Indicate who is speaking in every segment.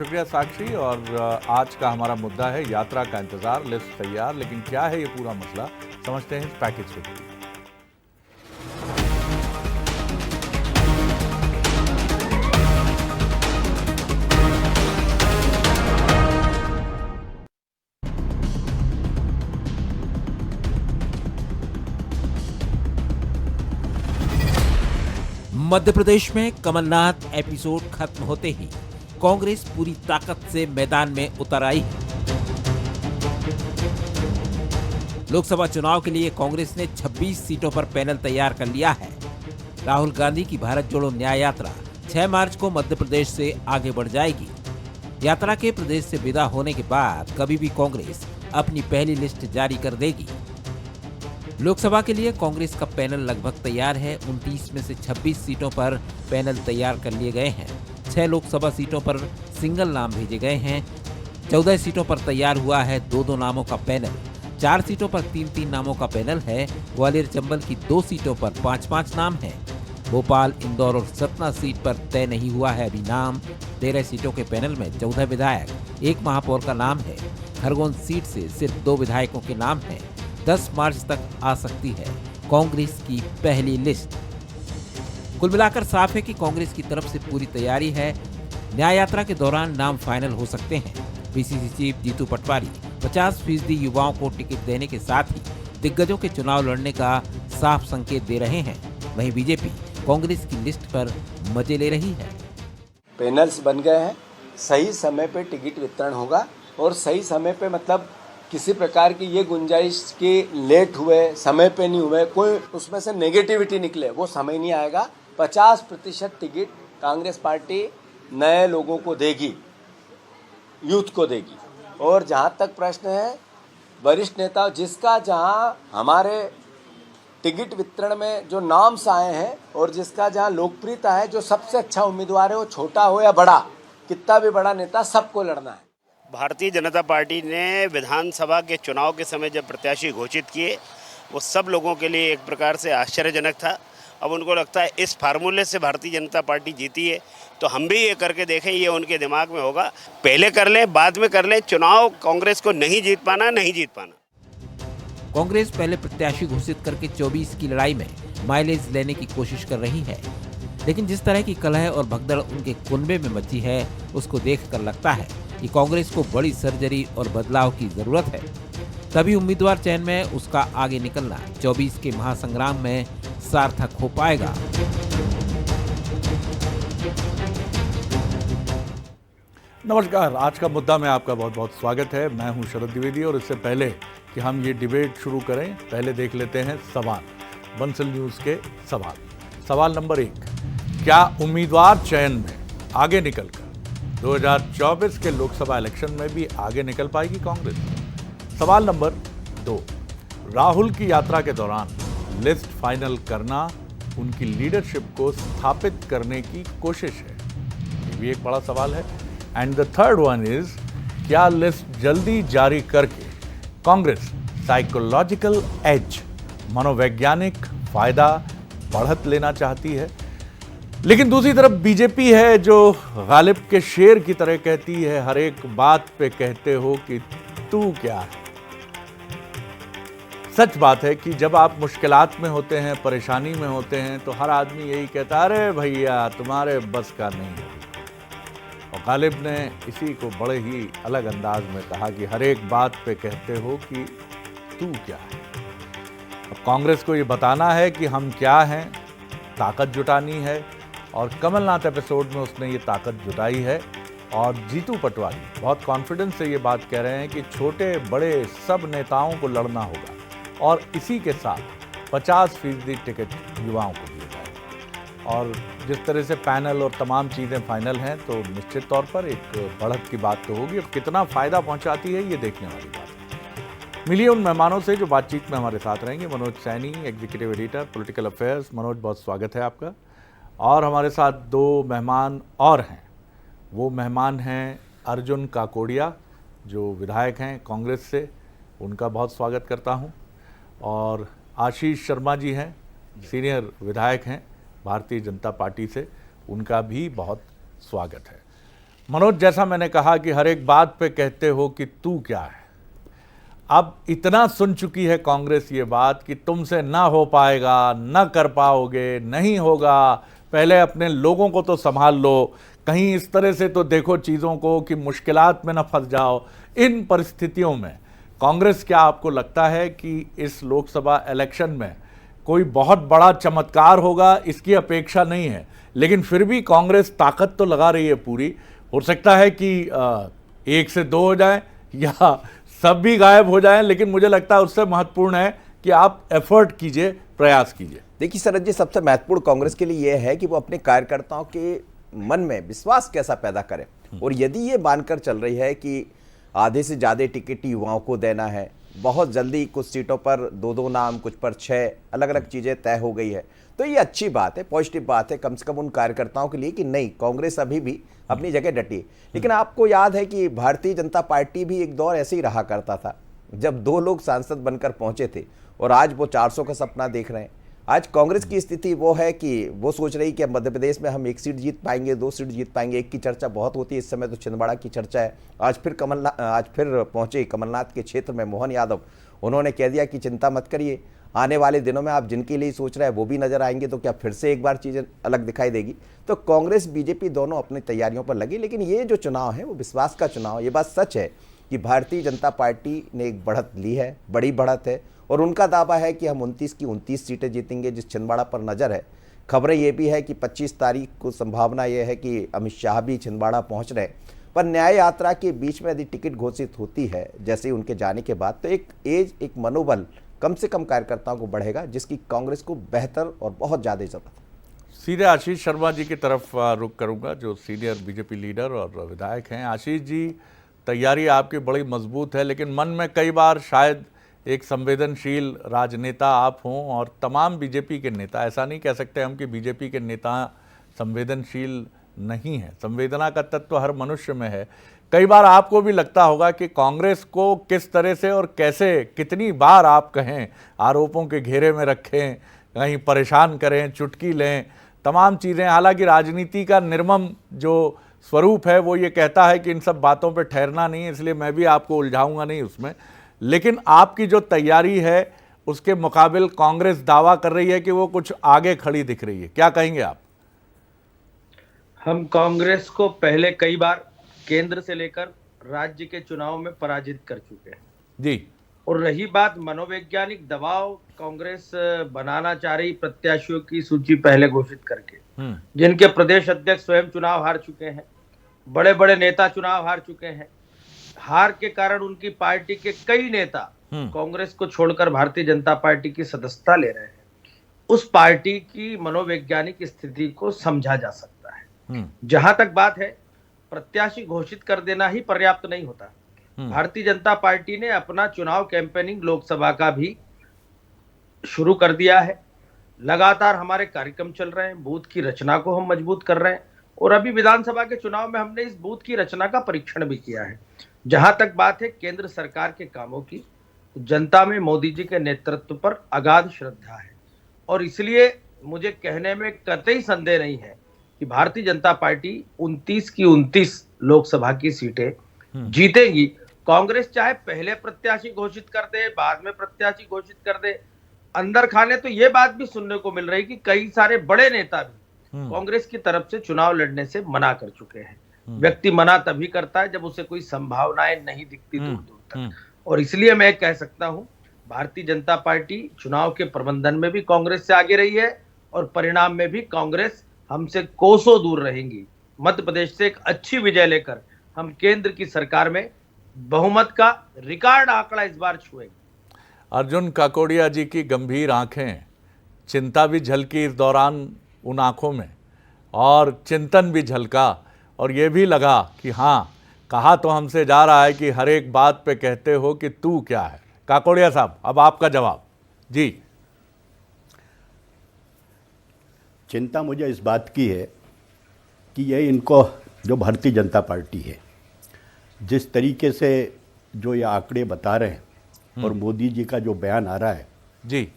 Speaker 1: शुक्रिया साक्षी। और आज का हमारा मुद्दा है यात्रा का इंतजार, लिस्ट तैयार, लेकिन क्या है ये पूरा मसला, समझते हैं इस पैकेज के जरिए।
Speaker 2: मध्य प्रदेश में कमलनाथ एपिसोड खत्म होते ही कांग्रेस पूरी ताकत से मैदान में उतर आई। लोकसभा चुनाव के लिए कांग्रेस ने 26 सीटों पर पैनल तैयार कर लिया है। राहुल गांधी की भारत जोड़ो न्याय यात्रा 6 मार्च को मध्य प्रदेश से आगे बढ़ जाएगी। यात्रा के प्रदेश से विदा होने के बाद कभी भी कांग्रेस अपनी पहली लिस्ट जारी कर देगी। लोकसभा के लिए कांग्रेस का पैनल लगभग तैयार है। 29 में से 26 सीटों पर पैनल तैयार कर लिए गए हैं। 6 लोकसभा सीटों पर सिंगल नाम भेजे गए हैं। 14 सीटों पर तैयार हुआ है 2-2 नामों का पैनल। 4 सीटों पर 3-3 नामों का पैनल है। ग्वालियर चंबल की 2 सीटों पर 5-5 नाम हैं। भोपाल, इंदौर और सतना सीट पर तय नहीं हुआ है अभी नाम। 13 सीटों के पैनल में 14 विधायक, 1 महापौर का नाम है। खरगोन सीट से सिर्फ 2 विधायकों के नाम हैं। 10 मार्च तक आ सकती है कांग्रेस की पहली लिस्ट। कुल मिलाकर साफ है कि कांग्रेस की तरफ से पूरी तैयारी है। न्याय यात्रा के दौरान नाम फाइनल हो सकते हैं। पीसीसी चीफ जीतू पटवारी 50% युवाओं को टिकट देने के साथ ही दिग्गजों के चुनाव लड़ने का साफ संकेत दे रहे हैं। वहीं बीजेपी कांग्रेस की लिस्ट पर मजे ले रही है।
Speaker 3: पैनल्स बन गए हैं, सही समय पे टिकट वितरण होगा और सही समय पे मतलब किसी प्रकार की ये गुंजाइश कि लेट हुए, समय पे नहीं हुए, कोई उसमें से नेगेटिविटी निकले, वो समय नहीं आएगा। 50% टिकट कांग्रेस पार्टी नए लोगों को देगी, यूथ को देगी। और जहाँ तक प्रश्न है वरिष्ठ नेता, जिसका जहाँ हमारे टिकट वितरण में जो नाम्स आए हैं और जिसका जहाँ लोकप्रियता है, जो सबसे अच्छा उम्मीदवार है, वो छोटा हो या बड़ा, कितना भी बड़ा नेता, सबको लड़ना है।
Speaker 4: भारतीय जनता पार्टी ने विधानसभा के चुनाव के समय जब प्रत्याशी घोषित किए, वो सब लोगों के लिए एक प्रकार से आश्चर्यजनक था। अब उनको लगता है इस फार्मूले से भारतीय जनता पार्टी जीती है, तो हम भी ये करके देखें, ये उनके दिमाग में होगा। पहले कर लें, बाद में कर लें, चुनाव कांग्रेस को नहीं जीत पाना।
Speaker 2: कांग्रेस पहले प्रत्याशी घोषित करके 24 की लड़ाई में माइलेज लेने की कोशिश कर रही है, लेकिन जिस तरह की कलह और भगदड़ उनके कुनबे में मची है, उसको देखकर लगता है कि कांग्रेस को बड़ी सर्जरी और बदलाव की जरूरत है। तभी उम्मीदवार चयन में उसका आगे निकलना 24 के महासंग्राम में सार्थक हो पाएगा।
Speaker 1: नमस्कार, आज का मुद्दा में आपका बहुत बहुत स्वागत है। मैं हूं शरद द्विवेदी और इससे पहले कि हम ये डिबेट शुरू करें, पहले देख लेते हैं सवाल, बंसल न्यूज़ के सवाल। सवाल नंबर 1, क्या उम्मीदवार चयन में आगे निकलकर 2024 के लोकसभा इलेक्शन में भी आगे निकल पाएगी कांग्रेस? सवाल नंबर 2, राहुल की यात्रा के दौरान लिस्ट फाइनल करना उनकी लीडरशिप को स्थापित करने की कोशिश है? ये भी एक बड़ा सवाल है। And the third one is, क्या लिस्ट जल्दी जारी करके कांग्रेस साइकोलॉजिकल एज, मनोवैज्ञानिक फायदा बढ़त लेना चाहती है? लेकिन दूसरी तरफ बीजेपी है जो गालिब के शेर की तरह कहती है, हर एक बात पे कहते हो कि तू क्या है। सच बात है कि जब आप मुश्किलात में होते हैं, परेशानी में होते हैं, तो हर आदमी यही कहता है, अरे भैया तुम्हारे बस का नहीं है। और गालिब ने इसी को बड़े ही अलग अंदाज में कहा कि हर एक बात पे कहते हो कि तू क्या है। अब कांग्रेस को ये बताना है कि हम क्या हैं, ताकत जुटानी है, और कमलनाथ एपिसोड में उसने ये ताकत जुटाई है। और जीतू पटवारी बहुत कॉन्फिडेंस से ये बात कह रहे हैं कि छोटे बड़े सब नेताओं को लड़ना होगा और इसी के साथ 50% टिकट युवाओं को दिए जाए। और जिस तरह से पैनल और तमाम चीज़ें फाइनल हैं, तो निश्चित तौर पर एक बढ़त की बात तो होगी। अब कितना फ़ायदा पहुंचाती है, ये देखने वाली बात है। मिलिए उन मेहमानों से जो बातचीत में हमारे साथ रहेंगे। Manoj Saini, executive editor, political affairs. Manoj, बहुत स्वागत है आपका। और हमारे साथ 2 मेहमान और हैं। वो मेहमान हैं अर्जुन काकोड़िया, जो विधायक हैं कांग्रेस से, उनका बहुत स्वागत करता हूं। और आशीष शर्मा जी हैं, सीनियर विधायक हैं भारतीय जनता पार्टी से, उनका भी बहुत स्वागत है। मनोज, जैसा मैंने कहा कि हर एक बात पे कहते हो कि तू क्या है। अब इतना सुन चुकी है कांग्रेस ये बात कि तुमसे ना हो पाएगा, ना कर पाओगे, नहीं होगा, पहले अपने लोगों को तो संभाल लो, कहीं इस तरह से तो देखो चीज़ों को कि मुश्किलात में ना फंस जाओ। इन परिस्थितियों में कांग्रेस, क्या आपको लगता है कि इस लोकसभा इलेक्शन में कोई बहुत बड़ा चमत्कार होगा? इसकी अपेक्षा नहीं है, लेकिन फिर भी कांग्रेस ताकत तो लगा रही है पूरी। हो सकता है कि 1 से 2 हो जाए या सब भी गायब हो जाएं, लेकिन मुझे लगता है उससे महत्वपूर्ण है कि आप एफर्ट कीजिए, प्रयास कीजिए।
Speaker 5: देखिए शरद जी, सबसे महत्वपूर्ण कांग्रेस के लिए यह है कि वो अपने कार्यकर्ताओं के मन में विश्वास कैसा पैदा करे। और यदि ये मानकर चल रही है कि आधे से ज़्यादा टिकट युवाओं को देना है, बहुत जल्दी कुछ सीटों पर 2-2 नाम, कुछ पर 6 अलग अलग चीज़ें तय हो गई है, तो ये अच्छी बात है, पॉजिटिव बात है कम से कम उन कार्यकर्ताओं के लिए कि नहीं, कांग्रेस अभी भी अपनी जगह डटी है। लेकिन आपको याद है कि भारतीय जनता पार्टी भी एक दौर ऐसे ही रहा करता था, जब 2 लोग सांसद बनकर पहुंचे थे, और आज वो 400 का सपना देख रहे हैं। आज कांग्रेस की स्थिति वो है कि वो सोच रही कि मध्य प्रदेश में हम 1 सीट जीत पाएंगे, 2 सीट जीत पाएंगे। एक की चर्चा बहुत होती है इस समय, तो छिंदवाड़ा की चर्चा है। आज फिर पहुंचे कमलनाथ के क्षेत्र में मोहन यादव, उन्होंने कह दिया कि चिंता मत करिए, आने वाले दिनों में आप जिनके लिए सोच रहे हैं वो भी नजर आएंगे, तो क्या फिर से एक बार चीज़ें अलग दिखाई देगी। तो कांग्रेस बीजेपी दोनों अपनी तैयारियों पर लगी। लेकिन ये जो चुनाव है वो विश्वास का चुनाव है। ये बात सच है कि भारतीय जनता पार्टी ने एक बढ़त ली है, बड़ी बढ़त है, और उनका दावा है कि हम 29 की 29 सीटें जीतेंगे, जिस छिंदवाड़ा पर नज़र है। खबरें ये भी है कि 25 तारीख को संभावना ये है कि अमित शाह भी छिंदवाड़ा पहुंच रहे हैं। पर न्याय यात्रा के बीच में यदि टिकट घोषित होती है जैसे ही उनके जाने के बाद, तो एक मनोबल कम से कम कार्यकर्ताओं को बढ़ेगा, जिसकी कांग्रेस को बेहतर और बहुत ज़्यादा जरूरत है।
Speaker 1: सीधे आशीष शर्मा जी की तरफ रुख करूंगा, जो सीनियर बीजेपी लीडर और विधायक हैं। आशीष जी, तैयारी आपकी बड़ी मजबूत है, लेकिन मन में कई बार शायद एक संवेदनशील राजनेता आप हों, और तमाम बीजेपी के नेता, ऐसा नहीं कह सकते हम कि बीजेपी के नेता संवेदनशील नहीं है, संवेदना का तत्व हर मनुष्य में है। कई बार आपको भी लगता होगा कि कांग्रेस को किस तरह से और कैसे, कितनी बार आप कहें, आरोपों के घेरे में रखें, कहीं परेशान करें, चुटकी लें, तमाम चीज़ें। हालांकि राजनीति का निर्मम जो स्वरूप है वो ये कहता है कि इन सब बातों पर ठहरना नहीं है, इसलिए मैं भी आपको उलझाऊंगा नहीं उसमें। लेकिन आपकी जो तैयारी है उसके मुकाबिल कांग्रेस दावा कर रही है कि वो कुछ आगे खड़ी दिख रही है, क्या कहेंगे आप?
Speaker 6: हम कांग्रेस को पहले कई बार केंद्र से लेकर राज्य के चुनाव में पराजित कर चुके हैं
Speaker 1: जी।
Speaker 6: और रही बात मनोवैज्ञानिक दबाव, कांग्रेस बनाना चाह रही प्रत्याशियों की सूची पहले घोषित करके, जिनके प्रदेश अध्यक्ष स्वयं चुनाव हार चुके हैं, बड़े बड़े नेता चुनाव हार चुके हैं। हार के कारण उनकी पार्टी के कई नेता कांग्रेस को छोड़कर भारतीय जनता पार्टी की सदस्यता ले रहे हैं। उस पार्टी की मनोवैज्ञानिक स्थिति को समझा जा सकता है। जहां तक बात है, प्रत्याशी घोषित कर देना ही पर्याप्त नहीं होता। भारतीय जनता पार्टी ने अपना चुनाव कैंपेनिंग लोकसभा का भी शुरू कर दिया है। लगातार हमारे कार्यक्रम चल रहे हैं, बूथ की रचना को हम मजबूत कर रहे हैं, और अभी विधानसभा के चुनाव में हमने इस बूथ की रचना का परीक्षण भी किया है। जहां तक बात है केंद्र सरकार के कामों की, जनता में मोदी जी के नेतृत्व पर अगाध श्रद्धा है, और इसलिए मुझे कहने में कतई संदेह नहीं है कि भारतीय जनता पार्टी 29 की 29 लोकसभा की सीटें जीतेगी। कांग्रेस चाहे पहले प्रत्याशी घोषित कर दे, बाद में प्रत्याशी घोषित कर दे, अंदर खाने तो ये बात भी सुनने को मिल रही कि कई सारे बड़े नेता भी कांग्रेस की तरफ से चुनाव लड़ने से मना कर चुके हैं। व्यक्ति मना तभी करता है जब उसे कोई संभावनाएं नहीं दिखती दूर दूर तक, और इसलिए मैं कह सकता हूं भारतीय जनता पार्टी चुनाव के प्रबंधन में भी कांग्रेस से आगे रही है, और परिणाम में भी कांग्रेस हमसे कोसों दूर रहेंगी। मध्य प्रदेश से एक अच्छी विजय लेकर हम केंद्र की सरकार में बहुमत का रिकॉर्ड आंकड़ा इस बार छुएंगे।
Speaker 1: अर्जुन काकोड़िया जी की गंभीर आंखें, चिंता भी झलकी इस दौरान उन आंखों में, और चिंतन भी झलका, और ये भी लगा कि हाँ, कहा तो हमसे जा रहा है कि हर एक बात पे कहते हो कि तू क्या है। काकोड़िया साहब, अब आपका जवाब। जी।
Speaker 7: चिंता मुझे इस बात की है कि ये इनको, जो भारतीय जनता पार्टी है, जिस तरीके से जो ये आंकड़े बता रहे हैं, और मोदी जी का जो बयान आ रहा है
Speaker 1: जी,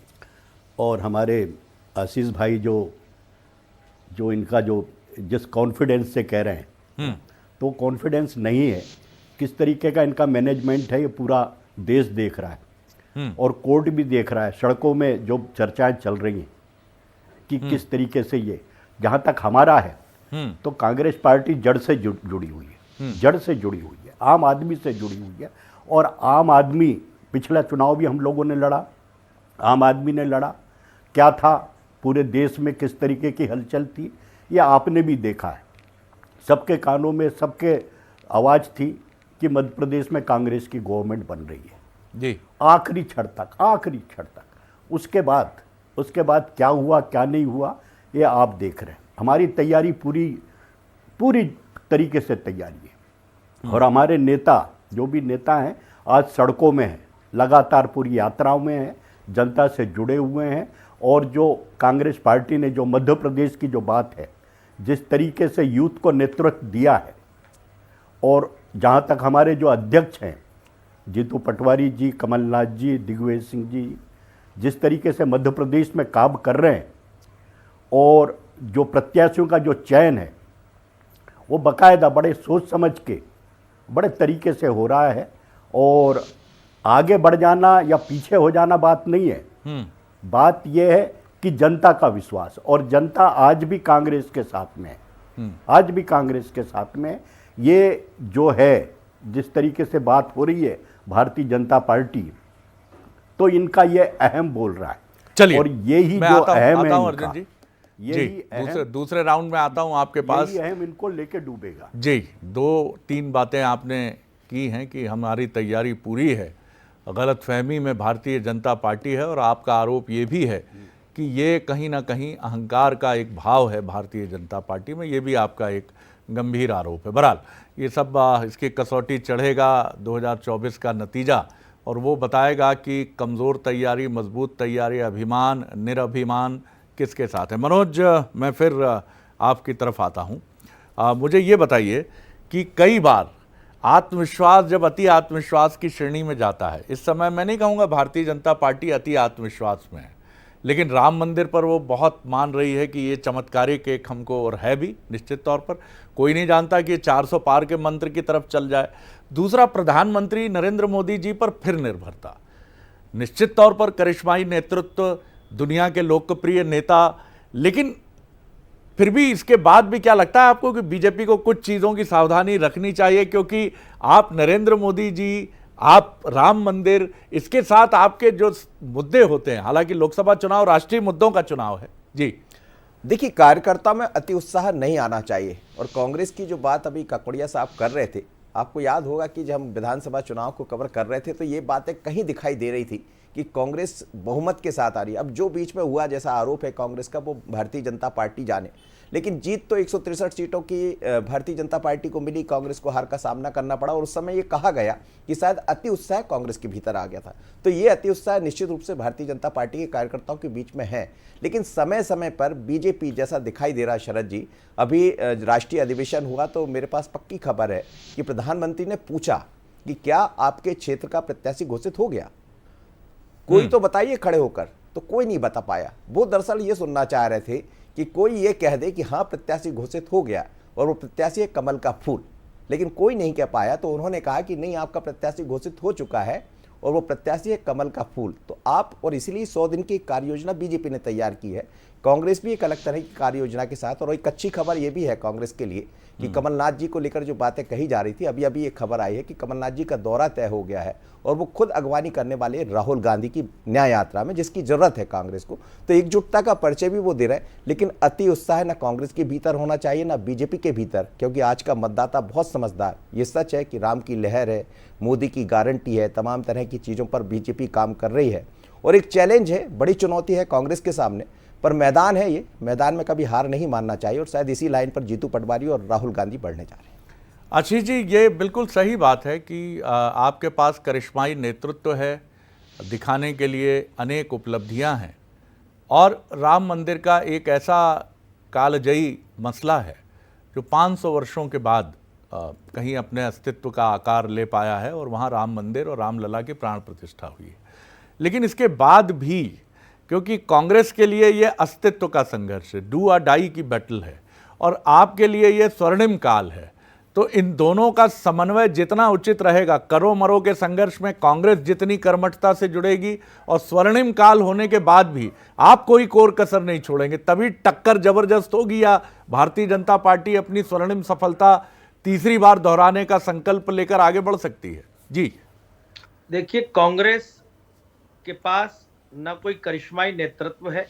Speaker 7: और हमारे आशीष भाई जो इनका जो जिस कॉन्फिडेंस से कह रहे हैं, तो कॉन्फिडेंस नहीं है। किस तरीके का इनका मैनेजमेंट है ये पूरा देश देख रहा है और कोर्ट भी देख रहा है। सड़कों में जो चर्चाएं चल रही हैं कि किस तरीके से ये, जहां तक हमारा है तो कांग्रेस पार्टी जड़ से जुड़ी हुई है, जड़ से जुड़ी हुई है, आम आदमी से जुड़ी हुई है। और आम आदमी, पिछला चुनाव भी हम लोगों ने लड़ा, आम आदमी ने लड़ा, क्या था पूरे देश में किस तरीके की हलचल थी ये आपने भी देखा है। सबके कानों में सबके आवाज़ थी कि मध्य प्रदेश में कांग्रेस की गवर्नमेंट बन रही है
Speaker 1: जी,
Speaker 7: आखिरी क्षण तक, आखिरी क्षण तक। उसके बाद क्या हुआ क्या नहीं हुआ ये आप देख रहे हैं। हमारी तैयारी पूरी तरीके से तैयारी है और हमारे नेता, जो भी नेता हैं, आज सड़कों में हैं, लगातार पूरी यात्राओं में हैं, जनता से जुड़े हुए हैं। और जो कांग्रेस पार्टी ने जो मध्य प्रदेश की जो बात है, जिस तरीके से यूथ को नेतृत्व दिया है, और जहाँ तक हमारे जो अध्यक्ष हैं जीतू पटवारी जी, कमलनाथ जी, दिग्विजय सिंह जी, जिस तरीके से मध्य प्रदेश में काम कर रहे हैं और जो प्रत्याशियों का जो चयन है वो बाकायदा बड़े सोच समझ के बड़े तरीके से हो रहा है। और आगे बढ़ जाना या पीछे हो जाना बात नहीं है, बात यह है कि जनता का विश्वास, और जनता आज भी कांग्रेस के साथ में है, आज भी कांग्रेस के साथ में। ये जो है, जिस तरीके से बात हो रही है भारतीय जनता पार्टी, तो इनका ये अहम बोल रहा है।
Speaker 1: चलिए,
Speaker 7: और यही
Speaker 1: मैं
Speaker 7: जो
Speaker 1: आता
Speaker 7: अहम है
Speaker 1: अर्जुन जी, जी, दूसरे राउंड में आता हूं आपके पास।
Speaker 7: यही अहम इनको लेके डूबेगा।
Speaker 1: जी, 2-3 बातें आपने की हैं कि हमारी तैयारी पूरी है, गलतफहमी में भारतीय जनता पार्टी है, और आपका आरोप ये भी है कि ये कहीं ना कहीं अहंकार का एक भाव है भारतीय जनता पार्टी में। ये भी आपका एक गंभीर आरोप है। बहरहाल ये सब इसकी कसौटी चढ़ेगा 2024 का नतीजा, और वो बताएगा कि कमज़ोर तैयारी, मजबूत तैयारी, अभिमान, निरभिमान किसके साथ है। मनोज, मैं फिर आपकी तरफ आता हूँ। मुझे ये बताइए कि कई बार आत्मविश्वास जब अति आत्मविश्वास की श्रेणी में जाता है, इस समय मैं नहीं कहूँगा भारतीय जनता पार्टी अति आत्मविश्वास में है, लेकिन राम मंदिर पर वो बहुत मान रही है कि ये चमत्कारिक एक हमको, और है भी निश्चित तौर पर, कोई नहीं जानता कि ये 400 पार के मंत्र की तरफ चल जाए। दूसरा, प्रधानमंत्री नरेंद्र मोदी जी पर फिर निर्भरता, निश्चित तौर पर करिश्माई नेतृत्व, दुनिया के लोकप्रिय नेता, लेकिन फिर भी इसके बाद भी क्या लगता है आपको कि बीजेपी को कुछ चीज़ों की सावधानी रखनी चाहिए, क्योंकि आप नरेंद्र मोदी जी, आप राम मंदिर, इसके साथ आपके जो मुद्दे होते हैं, हालांकि लोकसभा चुनाव राष्ट्रीय मुद्दों का चुनाव है। जी
Speaker 5: देखिए, कार्यकर्ता में अति उत्साह नहीं आना चाहिए। और कांग्रेस की जो बात अभी ककड़िया साहब कर रहे थे, आपको याद होगा कि जब हम विधानसभा चुनाव को कवर कर रहे थे तो ये बातें कहीं दिखाई दे रही थी कि कांग्रेस बहुमत के साथ आ रही है। अब जो बीच में हुआ, जैसा आरोप है कांग्रेस का, वो भारतीय जनता पार्टी जाने, लेकिन जीत तो 163 सीटों की भारतीय जनता पार्टी को मिली, कांग्रेस को हार का सामना करना पड़ा। और उस समय ये कहा गया कि शायद अति उत्साह कांग्रेस के भीतर आ गया था। तो ये अति उत्साह निश्चित रूप से भारतीय जनता पार्टी के कार्यकर्ताओं के बीच में है, लेकिन समय समय पर बीजेपी, जैसा दिखाई दे रहा है शरद जी, अभी राष्ट्रीय अधिवेशन हुआ तो मेरे पास पक्की खबर है कि प्रधानमंत्री ने पूछा कि क्या आपके क्षेत्र का प्रत्याशी घोषित हो गया, कोई तो बताइए खड़े होकर, तो कोई नहीं बता पाया। वो दरअसल ये सुनना चाह रहे थे कि कोई ये कह दे कि हाँ प्रत्याशी घोषित हो गया, और वो प्रत्याशी है कमल का फूल, लेकिन कोई नहीं कह पाया। तो उन्होंने कहा कि नहीं, आपका प्रत्याशी घोषित हो चुका है और वो प्रत्याशी है कमल का फूल। तो आप, और इसलिए 100 दिन की कार्य योजना बीजेपी ने तैयार की है, कांग्रेस भी एक अलग तरह की कार्य योजना के साथ। और एक अच्छी खबर ये भी है कांग्रेस के लिए कि कमलनाथ जी को लेकर जो बातें कही जा रही थी, अभी अभी एक खबर आई है कि कमलनाथ जी का दौरा तय हो गया है और वो खुद अगवानी करने वाले राहुल गांधी की न्याय यात्रा में, जिसकी जरूरत है कांग्रेस को। तो एकजुटता का परिचय भी वो दे रहे हैं, लेकिन अति उत्साह ना कांग्रेस के भीतर होना चाहिए ना बीजेपी के भीतर, क्योंकि आज का मतदाता बहुत समझदार। ये सच है कि राम की लहर है, मोदी की गारंटी है, तमाम तरह की चीज़ों पर बीजेपी काम कर रही है। और एक चैलेंज है, बड़ी चुनौती है कांग्रेस के सामने, पर मैदान है ये, मैदान में कभी हार नहीं मानना चाहिए। और शायद इसी लाइन पर जीतू पटवारी और राहुल गांधी बढ़ने जा रहे हैं।
Speaker 1: आशीष जी, ये बिल्कुल सही बात है कि आपके पास करिश्माई नेतृत्व है, दिखाने के लिए अनेक उपलब्धियां हैं, और राम मंदिर का एक ऐसा कालजयी मसला है जो 500 वर्षों के बाद कहीं अपने अस्तित्व का आकार ले पाया है, और वहाँ राम मंदिर और रामलला की प्राण प्रतिष्ठा हुई है। लेकिन इसके बाद भी, क्योंकि कांग्रेस के लिए ये अस्तित्व का संघर्ष है, डू और डाई की बैटल है, और आपके लिए ये स्वर्णिम काल है, तो इन दोनों का समन्वय जितना उचित रहेगा, करो मरो के संघर्ष में कांग्रेस जितनी कर्मठता से जुड़ेगी और स्वर्णिम काल होने के बाद भी आप कोई कोर कसर नहीं छोड़ेंगे, तभी टक्कर जबरदस्त होगी या भारतीय जनता पार्टी अपनी स्वर्णिम सफलता तीसरी बार दोहराने का संकल्प लेकर आगे बढ़ सकती है? जी
Speaker 6: देखिए, कांग्रेस के पास न कोई करिश्माई नेतृत्व है,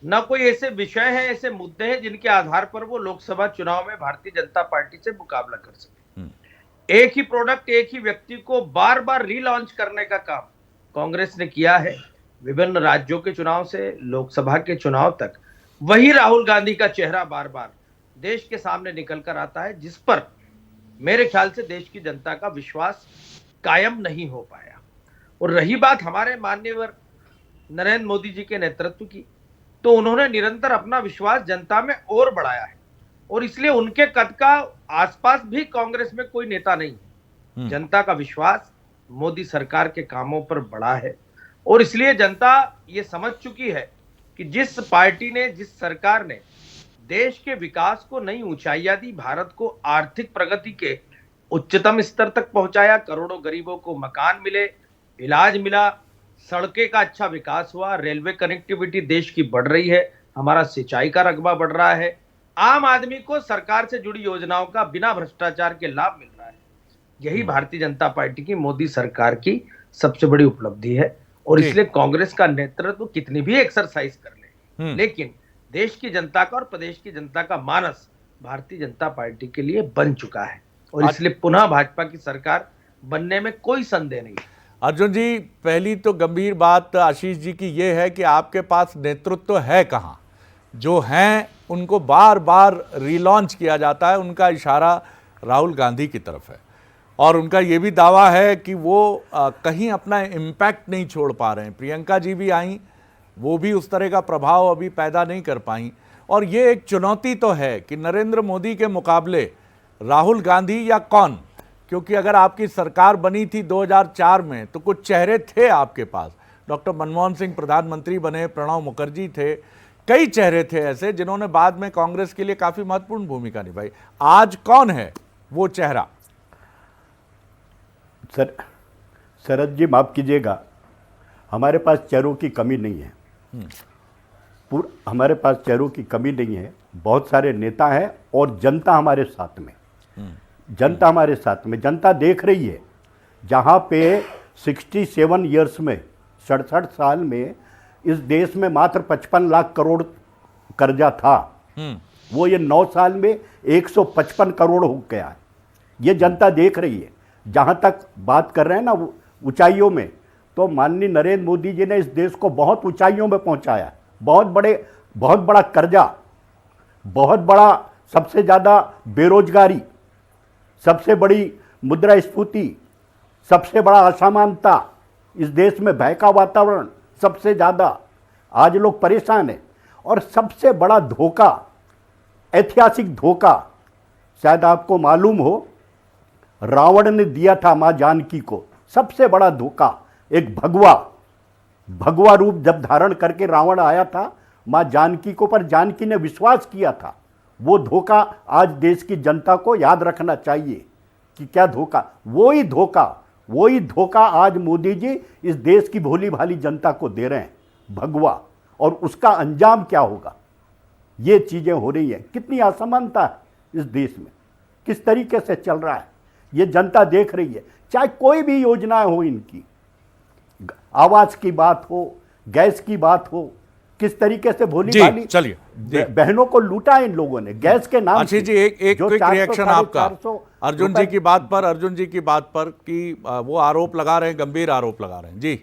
Speaker 6: न कोई ऐसे विषय है, ऐसे मुद्दे हैं जिनके आधार पर वो लोकसभा चुनाव में भारतीय जनता पार्टी से मुकाबला कर सके। एक ही प्रोडक्ट, एक ही व्यक्ति को बार बार रीलॉन्च करने का काम कांग्रेस ने किया है। विभिन्न राज्यों के चुनाव से लोकसभा के चुनाव तक वही राहुल गांधी का चेहरा बार बार देश के सामने निकल कर आता है, जिस पर मेरे ख्याल से देश की जनता का विश्वास कायम नहीं हो पाया। और रही बात हमारे माननीय नरेंद्र मोदी जी के नेतृत्व की, तो उन्होंने निरंतर अपना विश्वास जनता में और बढ़ाया है, और इसलिए उनके कद का आसपास भी कांग्रेस में कोई नेता नहीं है। जनता का विश्वास मोदी सरकार के कामों पर बढ़ा है, और इसलिए जनता ये समझ चुकी है कि जिस पार्टी ने, जिस सरकार ने देश के विकास को नई ऊंचाइयां दी, भारत को आर्थिक प्रगति के उच्चतम स्तर तक पहुंचाया, करोड़ों गरीबों को मकान मिले, इलाज मिला, सड़कें का अच्छा विकास हुआ, रेलवे कनेक्टिविटी देश की बढ़ रही है, हमारा सिंचाई का रकबा बढ़ रहा है, आम आदमी को सरकार से जुड़ी योजनाओं का बिना भ्रष्टाचार के लाभ मिल रहा है। यही भारतीय जनता पार्टी की, मोदी सरकार की सबसे बड़ी उपलब्धि है। और इसलिए कांग्रेस का नेतृत्व कितनी भी एक्सरसाइज कर ले, लेकिन देश की जनता का और प्रदेश की जनता का मानस भारतीय जनता पार्टी के लिए बन चुका है, और इसलिए पुनः भाजपा की सरकार बनने में कोई संदेह नहीं।
Speaker 1: अर्जुन जी, पहली तो गंभीर बात आशीष जी की ये है कि आपके पास नेतृत्व है कहाँ? जो हैं उनको बार बार रीलॉन्च किया जाता है, उनका इशारा राहुल गांधी की तरफ है, और उनका ये भी दावा है कि वो कहीं अपना इम्पैक्ट नहीं छोड़ पा रहे हैं। प्रियंका जी भी आई, वो भी उस तरह का प्रभाव अभी पैदा नहीं कर पाई, और ये एक चुनौती तो है कि नरेंद्र मोदी के मुकाबले राहुल गांधी या कौन, क्योंकि अगर आपकी सरकार बनी थी 2004 में तो कुछ चेहरे थे आपके पास, डॉक्टर मनमोहन सिंह प्रधानमंत्री बने, प्रणब मुखर्जी थे, कई चेहरे थे ऐसे जिन्होंने बाद में कांग्रेस के लिए काफी महत्वपूर्ण भूमिका निभाई। आज कौन है वो चेहरा?
Speaker 7: शरद जी माफ कीजिएगा, हमारे पास चेहरों की कमी नहीं है, हमारे पास चेहरों की कमी नहीं है। बहुत सारे नेता हैं और जनता हमारे साथ में, जनता हमारे साथ में, जनता देख रही है। जहाँ पे 67 ईयर्स में, 67 साल में इस देश में मात्र 55 लाख करोड़ कर्जा था, वो ये 9 साल में 155 करोड़ हो गया है। ये जनता देख रही है। जहाँ तक बात कर रहे हैं ना ऊंचाइयों में, तो माननीय नरेंद्र मोदी जी ने इस देश को बहुत ऊंचाइयों में पहुंचाया। बहुत बड़ा कर्जा, बहुत बड़ा, सबसे ज़्यादा बेरोजगारी, सबसे बड़ी मुद्रास्फीति, सबसे बड़ा असमानता, इस देश में भय का वातावरण सबसे ज़्यादा, आज लोग परेशान हैं। और सबसे बड़ा धोखा, ऐतिहासिक धोखा, शायद आपको मालूम हो, रावण ने दिया था मां जानकी को, सबसे बड़ा धोखा। एक भगवा रूप जब धारण करके रावण आया था मां जानकी को, पर जानकी ने विश्वास किया था। वो धोखा आज देश की जनता को याद रखना चाहिए कि क्या धोखा, वही धोखा आज मोदी जी इस देश की भोली भाली जनता को दे रहे हैं, भगवा। और उसका अंजाम क्या होगा? ये चीजें हो रही हैं। कितनी असमानता है इस देश में, किस तरीके से चल रहा है, ये जनता देख रही है। चाहे कोई भी योजनाएं हो, इनकी आवास की बात हो, गैस की बात हो, किस तरीके से भोली भाली
Speaker 1: चलिए
Speaker 7: बहनों को लूटा इन लोगों ने गैस के नाम
Speaker 1: से। जी एक क्विक रिएक्शन आपका अर्जुन जी की बात पर कि वो आरोप लगा रहे हैं, गंभीर आरोप लगा रहे हैं। जी,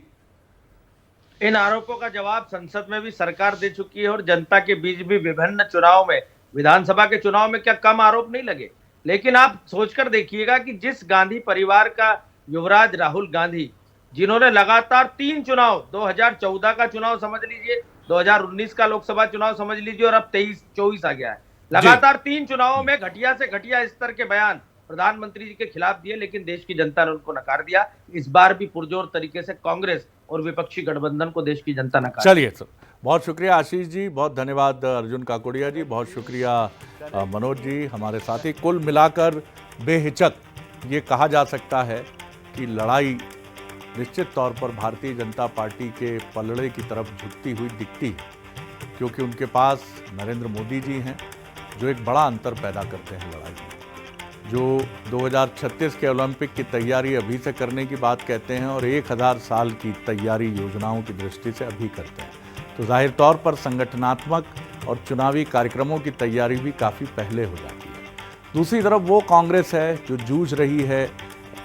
Speaker 6: इन आरोपों का जवाब संसद में भी सरकार दे चुकी है, और जनता के बीच भी विभिन्न चुनाव में, विधानसभा के चुनाव में क्या कम आरोप नहीं लगे। लेकिन आप सोचकर देखिएगा कि जिस गांधी परिवार का युवराज राहुल गांधी, जिन्होंने लगातार 3 चुनाव, 2014 का चुनाव समझ लीजिए, 2019 का लोकसभा चुनाव समझ लीजिए, और अब 23-24 आ गया है, लगातार 3 चुनावों में घटिया से घटिया स्तर के बयान प्रधानमंत्री जी के खिलाफ दिए, लेकिन देश की जनता ने उनको नकार दिया। इस बार भी पुरजोर तरीके से कांग्रेस और विपक्षी गठबंधन को देश की जनता नकार।
Speaker 1: चलिए सर, बहुत शुक्रिया आशीष जी, बहुत धन्यवाद अर्जुन काकोड़िया जी, बहुत शुक्रिया मनोज जी हमारे साथी। कुल मिलाकर बेहिचक ये कहा जा सकता है कि लड़ाई निश्चित तौर पर भारतीय जनता पार्टी के पलड़े की तरफ झुकती हुई दिखती है, क्योंकि उनके पास नरेंद्र मोदी जी हैं जो एक बड़ा अंतर पैदा करते हैं लड़ाई में। जो 2036 के ओलंपिक की तैयारी अभी से करने की बात कहते हैं और 1000 साल की तैयारी योजनाओं की दृष्टि से अभी करते हैं, तो जाहिर तौर पर संगठनात्मक और चुनावी कार्यक्रमों की तैयारी भी काफ़ी पहले हो जाती है। दूसरी तरफ वो कांग्रेस है जो जूझ रही है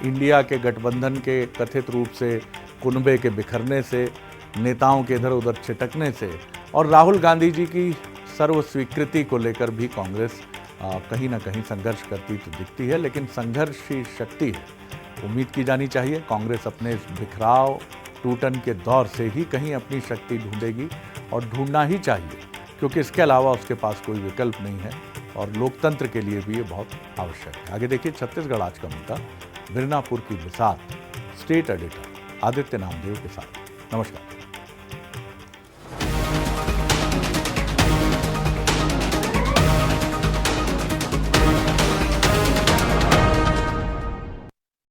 Speaker 1: इंडिया के गठबंधन के कथित रूप से कुनबे के बिखरने से, नेताओं के इधर उधर छिटकने से, और राहुल गांधी जी की सर्व स्वीकृति को लेकर भी कांग्रेस कहीं ना कहीं संघर्ष करती तो दिखती है। लेकिन संघर्ष ही शक्ति है, उम्मीद की जानी चाहिए कांग्रेस अपने इस बिखराव टूटन के दौर से ही कहीं अपनी शक्ति ढूंढेगी, और ढूंढना ही चाहिए, क्योंकि इसके अलावा उसके पास कोई विकल्प नहीं है और लोकतंत्र के लिए भी ये बहुत आवश्यक है। आगे देखिए छत्तीसगढ़ आज का मुद्दा, मिर्नापुर की मिसाल, स्टेट एडिटर आदित्य नामदेव के साथ। नमस्कार।